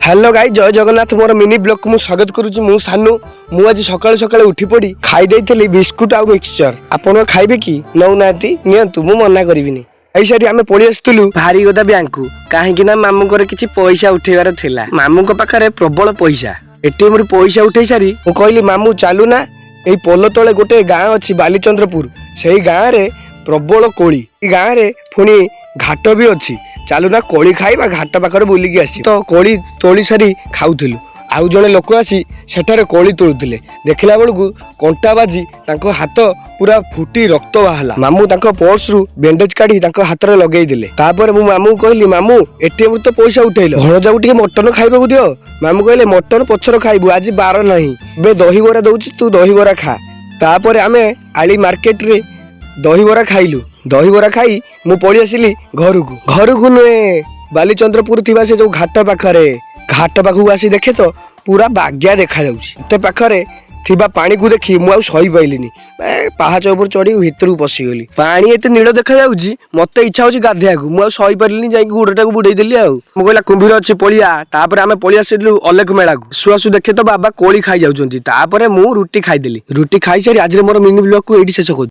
hello गाई जय जगन्नाथ मोर mini blog को स्वागत करुच्ची मु सानू मु आज सकाळु सकाळु उठी पड़ी खाई देइथली बिस्कुट आ मिक्सचर आपण खाइबे कि नौ नाती नियंतु मु मना करिविनी एई सारी आमे पळी आस्तुलु भारी गोदा बैंक को काहे कि ना मामू करे किछि पैसा उठेबार थिला मामू को पाखरे प्रबल पैसा एटीएम रे पैसा उठेई सारी मु कहली मामू चालू ना एई पोलो तळे गोटे गां अछि बालीचंद्रपुर सेई गां रे प्रबल कोली ई गां रे पुनी घाट भी अच्छी चालू ना कोली खाइबा घाट पाखरे बुलिकी आसी तो कोली तोली सारी खाउथिलु आउ जणे लोक आसी सेठारे कोली तोलुथिले देखिला बेलकु कंटा बाजी तांको हाथ पूरा फुटी रक्त बाहला मामू तांको पर्स रु बैंडेज काढी तांको हाथ रे लगेई दिले तापर मु मामू कहली मामू एटीएम तो पैसा उठेइलो भणजाऊ टिके मटन खाइबाकू दियो मामू कहले मटन पछर खाइबू आज बार नाही बे दही बरा दउची तू दही बरा खा तापर आमे आली मार्केट रे दही बरा खाइलु दही बरा खाई मु पळी आसिली घरकू नुए बालीचंद्रपुर थिबा से जो घाट पाखु आसी देखे तो पूरा बाग्या देखा जाउची एते पाखरे थिबा पानी को देखी मु आ सही पाइलिनी पहाच ऊपर चढ़ी भीतर को पसी गली पानी एते नील देखा जाउची मते इच्छा होची गाधेया को मु आ सही पाइलिनी जाई गुडटा को बुडई देली आ मु कहला कुंभीर अछि पळिया तापर आमे पळी आसिलु अलेख मेला को सुआसु देखे तो बाबा कोली खाई जाउचंती तापर मु रुटी खाई देली रुटी खाई सारी आज रे मोर मिनी ब्लॉग को एडी शेष